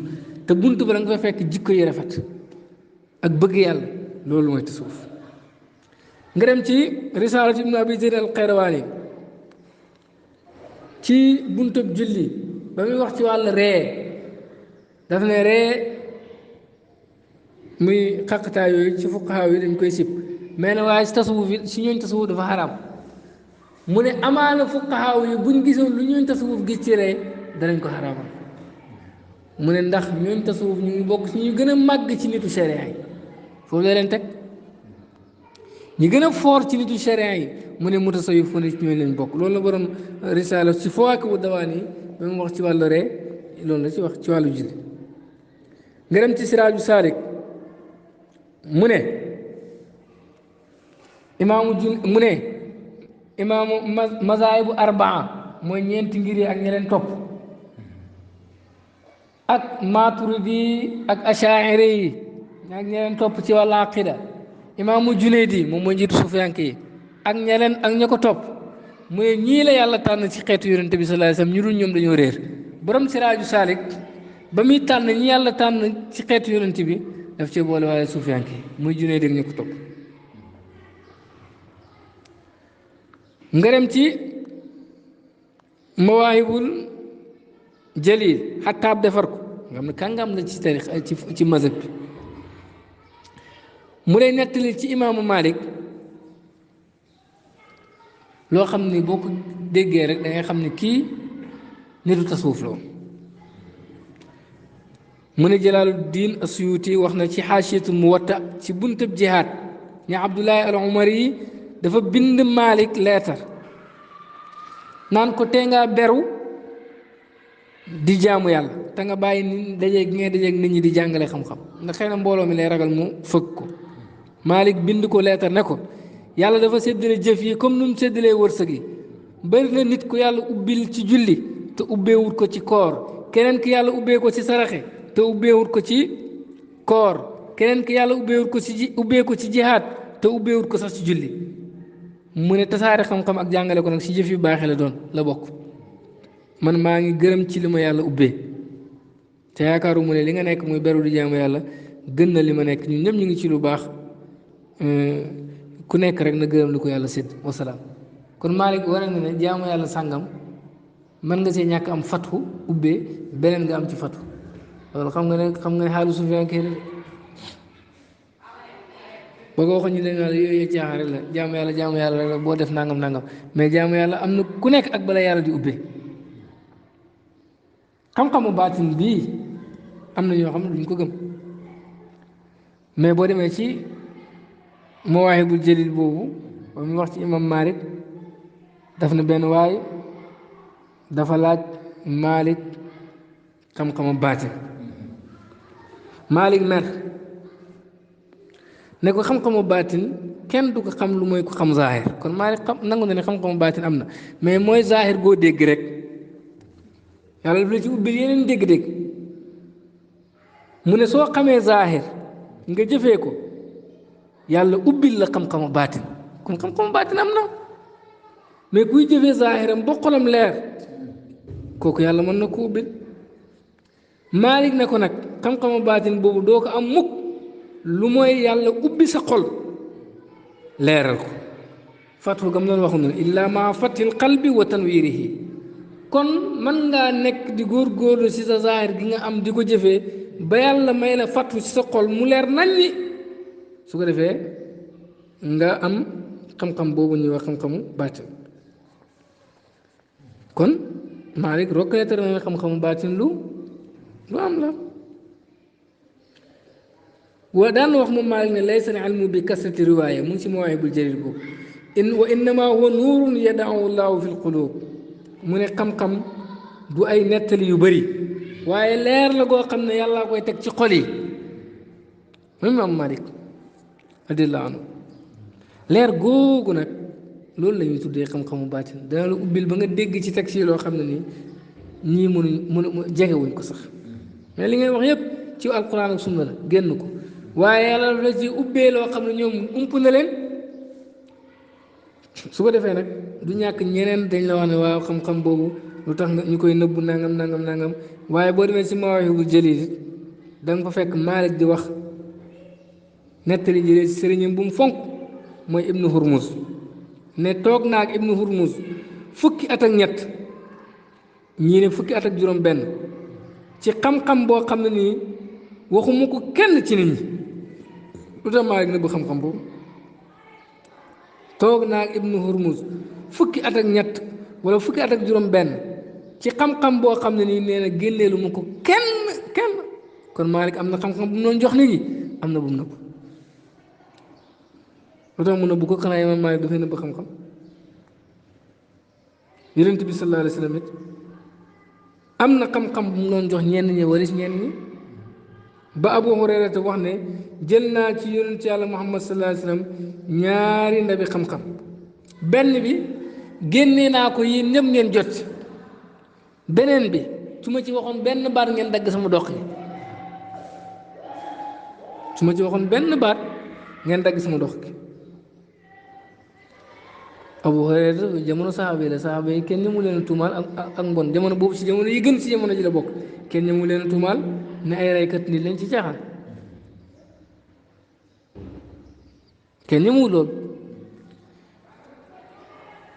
te bunt ba da nga fa fekk jikko yi rafet ak bëgg yàlla loolu mooy tasawuf nga dem ci risaalatu ibnu abi zayd al qayrawaani ci buntub julli ba muy wax ci wàll ree daf ne ree muy xaqtaa yooyu ci fuqahaa yi dañ koy sib mais ne waaye si tasawuf yi si ñooñ tasawuf dafa xaraam mu ne amaana fuqahaa yi buñ gisoon lu ñooñ tasawuf gis ci ree danañ ko xaraamal mu ne ndax ñooñ tasawuf ñu ngi bokk ci ñu gën a màgg ci nitu sharia yi foofu la leen teg ñi gën a foor ci nitu sharia yi mu ne mutasawif fu ne ci ñooñu lañ bokk loolu la borom risaala ci Fawaakibu Dawaan yi ba mu wax ci wàllu ree loolu la ci wax ci wàllu julli nga dem ci Siraaju Saarik mu ne imaamu mazaahibu arbaa mooy ñeenti ngir yi ak ñeneen topp ak Maturidi ak Ashaa'iri yi ak ñeneen topp ci wàllu aqida imaamu Junaydi moom mooy njiitu sufiyanke yi ak ñeneen ak ña ko topp mu ne ñii la yàlla tànn ci xeetu yonente bi sallallahu alayhi wasallam ñu dul ñoom dañoo réer borom Siraaju Saalik ba muy tànn ñi yàlla tànn ci xeetu yonente bi daf cee boole waaye sufiyanke yi muy Junaydi ak ña ko topp nga dem ci Mawaahibul Jalil xattaab defar ko nga xam ne kàngam la ci tarix ci mazhab bi mu lay nettali ci imaamu Malik loo xam ni boo ko déggee rek da ngay xam ni kii nitu tasawuf la woon mu ne Jalaaluddin Asuyuti wax na ci xaashiyatul Muwatta ci buntab jihaad ñi Abdullahi al Umari yi dafa bind Malik leetar naan ko tee ngaa beru di jaamu yàlla te nga bàyyi ni dajeeg gi ngay dajeeg nit ñi di jàngale xam-xam ndax xëy na mbooloo mi lay ragal mu fëgg ko Malik bind ko leetar ne ko yàlla dafa séddale jëf yi comme nu mu séddalee wërsëg yi bëri na nit ku yàlla ubbil ci julli te ubbeewut ko ci koor keneen ki yàlla ubbee ko ci saraxe te ubbeewut ko ci koor keneen ki yàlla ubbeewut ko ci ubbee ko ci jihaad te ubbeewut ko sax ci julli mu ne tasaare xam-xam ak jàngale ko nag si jëf yu baaxee la doon la bokk man maa ngi gërëm ci li ma yàlla ubbee te yaakaaru mu ne li nga nekk muy beru di jaamu yàlla gën na li ma nekk ñun ñëpp ñu ngi ci lu baax ku nekk rek na gërëm li ko yàlla sédd wasalaam kon Malik wane na ne jaamu yàlla sàngam mën nga see ñàkk am fatxu ubbee beneen nga am ci fatxu loolu xam nga ne xaalu sufiyanke la boo ko waxoon ñu leen yàlla yooyu caaxaan rek la jaamu yàlla rek la boo def nangam mais jaamu yàlla am na ku nekk ak bala yàlla di ubbee xam-xamu baatin bii am na ñoo xam ne duñ ko gëm mais boo demee ci Mawaahibul Jalil boobu ba mu wax ci imam Malik daf na benn waay dafa laaj Malik xam-xamu baatin Malik mer ne ko xam-xamu baatin kenn du ko xam lu mooy ko xam zaahir kon Malik nangu na ne xam-xamu baatin am na mais mooy zaahir goo dégg rek yàlla daf la ci ubbil yeneen dégg-dégg mu ne soo xamee zaahir nga jëfee ko yàlla ubbil la xam-xamu baatin kon xam-xamu baatin am na mais kuy jëfee zaahiram ba xolam leer kooku yàlla mën na ko ubbil Maalik ne ko nag xam-xamu baatin boobu doo ko am mukk lu mooy yàlla ubbi sa xol leeral ko fathu gam doon waxu noonu illa maa fathil qalbi wa tanwirihi kon mën ngaa nekk di góorgóorlu ci sa zaahir gi nga am di ko jëfee ba yàlla may la fattu ci sa xol mu leer naññi su ko defee nga am xam-xam boobu ñuy wax xam-xamu baatin kon Malik reconnaître na xam-xamu baatin lu am la wa daan wax moom Malik ne laysa al ilmu bi kasrati riwaaya mu ngi ci Mawaahibul Jalil boobu wa innama huwa nuurun yada'u llahu fi l qulub mu ne xam-xam du ay nettali yu bari waaye leer la goo xam ne yàllaa koy teg ci xol yi même Imaam Malik radiyallaahu anhu leer googu nag loolu la ñuy tuddee xam-xamu baatin dana la ubbil ba nga dégg ci teg si loo xam ne nii ñii mënuñ jegewuñ ko sax mais li ngay wax yépp ci alquran ak sunna la génn ko waaye yàlla la ci ubbee loo xam ne ñoom ump na leen su ko defee nag du ñàkk ñeneen dañ la wax ne waaw xam-xam boobu lu tax ñu koy nëbbu nangam waaye boo demee si Mawaahibul Jaliil da nga fa fekk Maalik di wax nettali jëlee si sëriñam bu mu fonk mooy Ibnu Hurmuz ne toog naa ak Ibnu Hurmuz fukki at ak ñett ñii ne fukki at ak juróom benn ci xam-xam boo xam ne nii waxuma ko kenn ci nit ñi lu tax Maalik nëbbu xam-xam boobu toog naa ak Ibnu Hurmuz fukki at ak ñett wala fukki at ak juróom benn ci xam-xam boo xam ne nii nee na génneelu ma ko kenn kon Maalik am na xam-xam bu mu doon jox nit ñi am na bu mu nëbbu lu tax mu nëbbu ko xanaa Imaam Maalik dafay nëbbu xam-xam Yonent bi sallallahu alayhi wa sallam it am na xam-xam bu mu doon jox ñenn ñi waris ñenn ñi ba Abu Hurayrata wax ne jël naa ci Yonent Yàlla Muhammad sallallahu alayhi wa sallam ñaari ndabi xam-xam benn bi génnee naa ko yéen ñëpp ngeen jot beneen bi su ma ci waxoon benn baat ngeen dagg sama dox yi su ma ci waxoon benn baat ngeen dagg sama dox gi Abu Hurayra jamono saxaaba yi la saxaaba yi kenn ñëmu leen tuumaal ak mbon jamono boobu si jamono yi gën si jamono ji la bokk kenn ñëmu leen tuumaal ne ay reykat nit lañ ci caaxaan kenn ñëmu loolu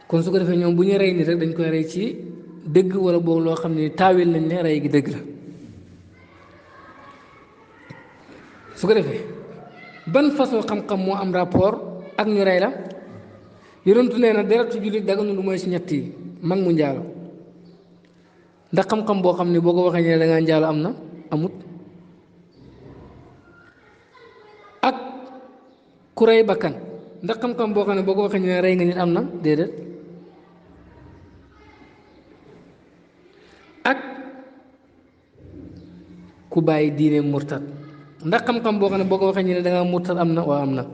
kon su ko defee ñoom bu ñu rey nit rek dañ koy rey ci dëgg wala boobu loo xam ne taawil nañ ne rey gi dëgg la su ko defee ban façon xam-xam moo am rapport ak ñu rey la yonentu nee na deretu jullit daganu lu mooy si ñett yi mag mu njaalo ndax xam-xam boo xam ne boo ko waxee ñu ne da ngaa njaalo am na amut ak ku rey bakkan ndax xam-xam boo xam ne boo ko waxee ñu ne rey nga nit am na déedéet ak ku bàyyi diine murtad ndax xam-xam boo xam ne boo ko waxee ñu ne da ngaa murtad am na waaw am na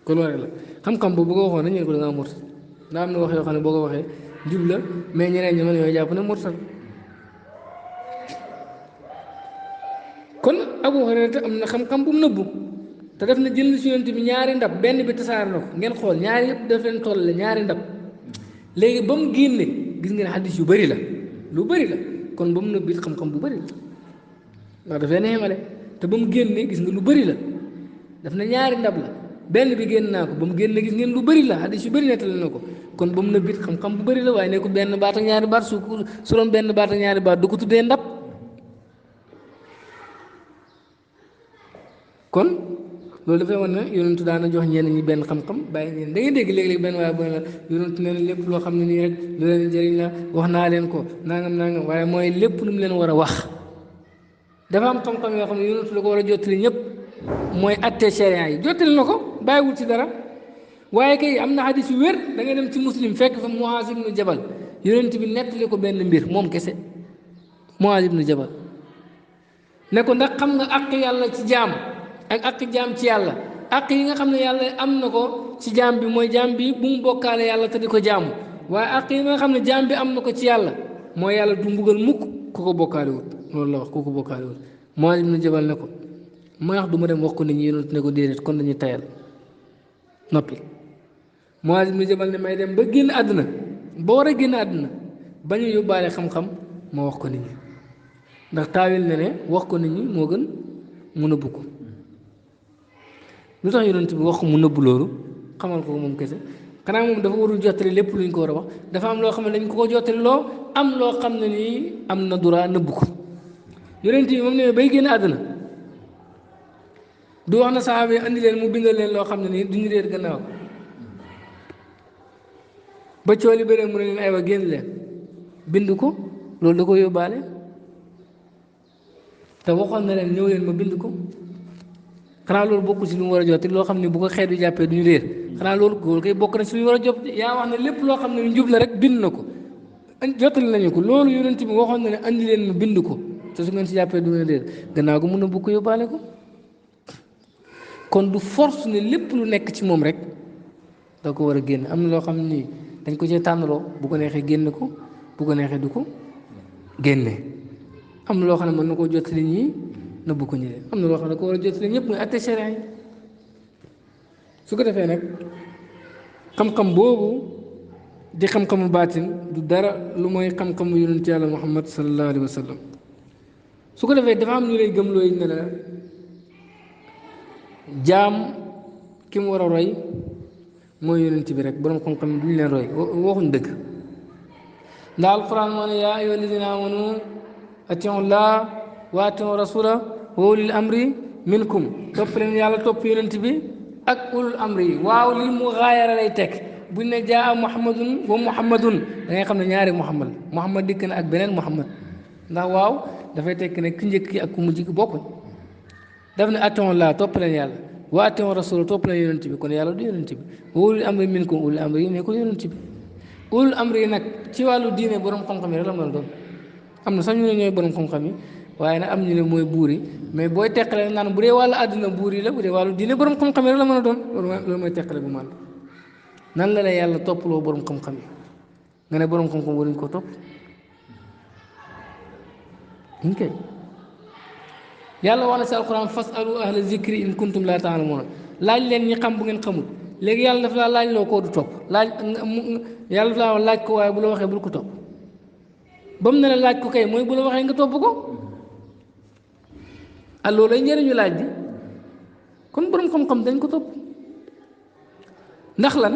kon loolu la xam-xam boobu bu ko waxoon nañu ne ko da ngaa murtad ndax am na wax yoo xam ne boo ko waxee jub la mais ñeneen ñi man yooyu jàpp ne murtad kon Abu Hurayra am na xam-xam bu mu nëbbu te def na jël si yonent bi ñaari ndab benn bi tasaar na ko ngeen xool ñaari yëpp daf leen toll ñaari ndab léegi ba mu génne gis ngeen xaddis yu bëri la lu bëri la kon ba mu nëbbi xam-xam bu bëri la ndax daf leen yemale te ba mu génne gis nga lu bëri la daf na ñaari ndab la benn bi génn naa ko ba mu génne gis ngeen lu bëri la xaddis yu bëri nettali na ko kon ba mu nëbbi xam-xam bu bëri la waaye ne ko benn baat ak ñaari baat su doon benn baat ak ñaari baat du ko tuddee ndab kon loolu dafay wane ne yonentu daana jox ñenn ñi benn xam-xam bàyyi ñenn da ngay dégg léeg-léeg benn waaye bu ne la yonentu nee na lépp loo xam ne nii rek lu leen jëriñ la wax naa leen ko nangam waaye mooy lépp lu mu leen war a wax dafa am xam-xam yoo xam ne yonentu la ko war a jottali ñëpp mooy atte sharia yi jottali na ko bàyyiwul ci dara waaye kay am na xadis yu wér da ngay dem ci muslim fekk fa Muaaz ibnu Jabal yonent bi nettali ko benn mbir moom kese Muaaz ibnu Jabal ne ko ndax xam nga àq yàlla ci jaam ak àq jaam ci yàlla àq yi nga xam ne yàlla am na ko ci jaam bi mooy jaam bi bu mu bokkaale yàlla te di ko jaamu waaye àq yi nga xam ne jaam bi am na ko ci yàlla mooy yàlla du mbugal mukk ku ko bokkaale wut loolu la wax ku ko bokkaale wut Muaaz ibnu Jabal ne ko ma wax du ma dem wax ko nit ñi yonent ne ko déedéet kon dañuy tayal noppi Muaaz ibnu Jabal ne may dem ba génn àdduna ba war a génn àdduna ba ñu yóbbaale xam-xam ma wax ko nit ñi ndax taawil na ne wax ko nit ñi moo gën mu nëbbu ko lu tax yonent bi wax ko mu nëbbu loolu xamal ko moom kese xanaa moom dafa warul jottali lépp luñ ko war a wax dafa am loo xam ne dañ ko jottali loo am loo xam ne nii am na droit nëbbu ko yonent bi moom ne bay génn àdduna du wax na saxaaba yi andi leen mu bindal leen loo xam ne nii duñu réer gannaaw ba cooli bëree mu ne leen aywa génn leen bind ko loolu da ko yóbbaale te waxoon na leen ñëw leen ma bind ko xanaa loolu bokk si lu mu war a jotti loo xam ne bu ko xeet bi jàppee duñu réer xanaa loolu koy bokk na si lu ñu war a jot yaa wax ne lépp loo xam ne njub la rek bind na ko jottali nañu ko loolu yonent bi waxoon na ne andi leen ma bind ko te su ngeen si jàppee du ngeen réer gannaaw ko mun na bu ko yóbbaale ko kon du force ne lépp lu nekk ci moom rek da ko war a génn am na loo xam ni dañ ko cee tànnaloo bu ko neexee génn ko bu ko neexee du ko génne am na loo xam ne mën na koo jottali ñii nëbbu ko ñi leen am na loo xam ne ko war a jottali ñëpp muy atte sharia yi su ko defee nag xam-xam boobu di xam-xamu baatin du dara lu mooy xam-xamu yonent yàlla muhammad sallallahu alayhi wa sallam su ko defee dafa am ñu lay gëm looy ne la jaam ki mu war a roy mooy yonent bi rek borom xam-xam duñ leen roy waxuñ dëgg ndax alquran moo ne yaa ayyuha alladina amanu atiu llah wa atiu rasula wa ulil amri minkum topp leen yàlla topp yonent bi ak ulul amri yi waaw li mu xaayara lay teg buñ ne jaa muhammadun wa muhammadun da ngay xam ne ñaari muhammad dikk na ak beneen muhammad ndax waaw dafay tekk ne ki njëkk ki ak ku mujj ki bokkuñ daf ne atiu llah topp leen yàlla wa atiu rasula topp leen yonent bi kon yàlla du yonent bi wa ulul amri minkum ulul amri yi nekkul yonent bi ulul amri yi nag ci wàllu diine borom xam-xam yi rek la mën a doon am na sax ñu ne ñooy borom xam-xam yi waaye nag am ñu ne mooy buur yi mais booy teqale naan bu dee wàllu àdduna buur yi la bu dee wàllu diine borom xam-xam yi rek la mën a doon loolu mooy teqale bu man nan la yàlla toppaloo borom xam-xam yi nga ne borom xam-xam waruñ ko topp ñu koy yàlla wax na si alquran fasalu ahla zikri in kuntum laa ta'lamuuna laaj leen ñi xam bu ngeen xamul léegi yàlla daf laa laaj loo koo du topp yàlla daf laa wax laaj ko waaye bu la waxee bul ko topp ba mu ne la laaj ko kay mooy bu la waxee nga topp ko ah loolu lay njëriñu laaj bi kon borom xam-xam dañ ko topp ndax lan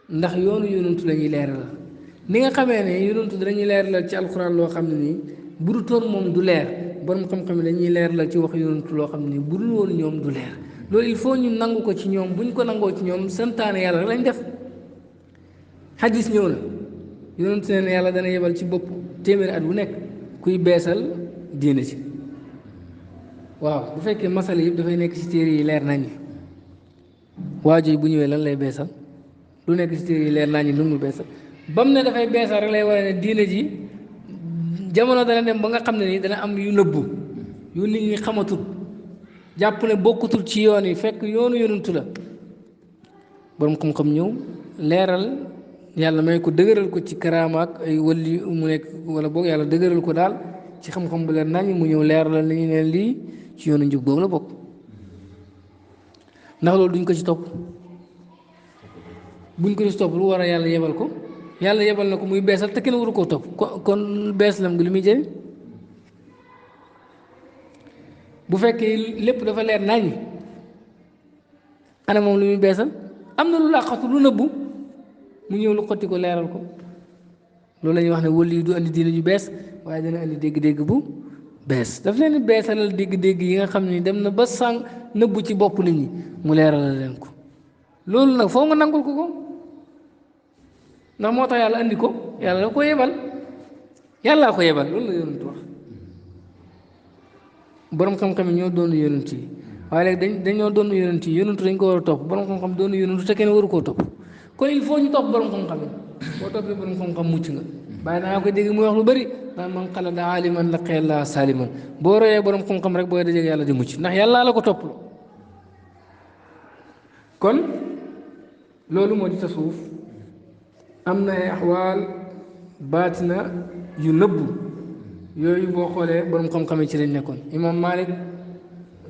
ndax yoonu yonantu la ñuy leeralal ni nga xamee ne yonantu dañuy leeralal ci alxuraan loo xam ne nii bu du toon moom du leer borom xam-xam yi dañuy leeralal ci wax yonantu loo xam ne nii bu dul woon ñoom du leer loolu il faut ñu nangu ko ci ñoom bu ñu ko nangoo ci ñoom santaane yàlla rek lañ def xadis ñëw na yonantu ne yàlla dana yebal ci bopp téeméeri at bu nekk kuy beesal diine ci waaw bu fekkee masala yëpp dafay nekk ci téere yi leer nañ waajur bu ñëwee lan lay beesal lu nekk ci téere yi leer nañ lu mu beesal ba mu ne dafay beesal rek lay wane ne diine ji jamono dana dem ba nga xam ne nii dana am yu nëbbu yu nit ñi xamatul jàpp ne bokkutul ci yoon yi fekk yoonu yonantu la borom xam-xam ñëw leeral yàlla may ko dëgëral ko ci karaama ak ay wali mu nekk wala boog yàlla dëgëral ko daal ci xam-xam bu leer nañ mu ñëw leeralal nañu ne lii ci yoonu njub boobu la bokk ndax loolu duñ ko ci topp buñ ko ci topp lu war a yàlla yebal ko yàlla yebal na ko muy beesal te kenn waru koo topp kon bees lam gi lu muy jëriñ bu fekkee lépp dafa leer nañ ana moom lu muy beesal am na lu làqatu lu nëbbu mu ñëw lu xotti ko leeral ko loolu la ñuy wax ne wëli yi du andi diine ju bees waaye dana andi dégg-dégg bu bees daf leen di beesalal dégg-dégg yi nga xam ne dem na ba sànq nëbbu ci bopp nit ñi mu leeralal leen ko loolu nag foo nga nangul ko ndax moo tax yàlla andi ko yàlla da ko yebal yàllaa ko yebal loolu la yonent wax borom xam-xam yi ñoo doon yonent yi waaye léegi dañoo doon yonent yi yonent dañ ko war a topp borom xam-xam doon yonent te kenn waru koo topp kon il faut ñu topp borom xam-xam yi boo toppee borom xam-xam mucc nga bàyyi naa ko dégg muy wax lu bëri naan man xalada aaliman laqiya Allaha saaliman boo royee borom xam-xam rek booy dajeeg yàlla di mucc ndax yàllaa la ko topp kon loolu moo di tasawuf am na ay axwaal baatina yu nëbbu yooyu boo xoolee borom xam-xam yi ci lañ nekkoon imam Malik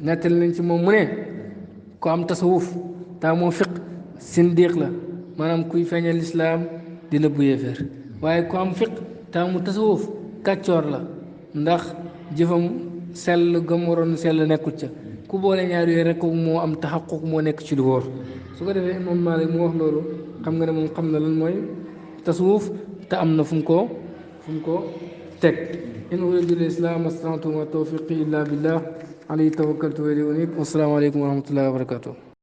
nettali nañ ci moom mu ne ko am tasawuf taa moo fiq sindiq la maanaam kuy feeñal lislaam di nëbbu yéeféer waaye ku am fiq taa mu tasawuf kàccoor la ndax jëfam sell gam waroon sell nekkut ca ku boole ñaar yooyu rek moo am taxaquq moo nekk ci lu wóor su ko defee imam Malik mu wax loolu xam nga ne moom xam na lan mooy tasawuf te am na fu mu ko teg in uriidu l-islaah mastata'tu wa ma tawfiiqi illa billah alayhi tawakkaltu wa ilayhi uniib. Wassalaamu aleykum wa rahmatullahi wa barakatuh.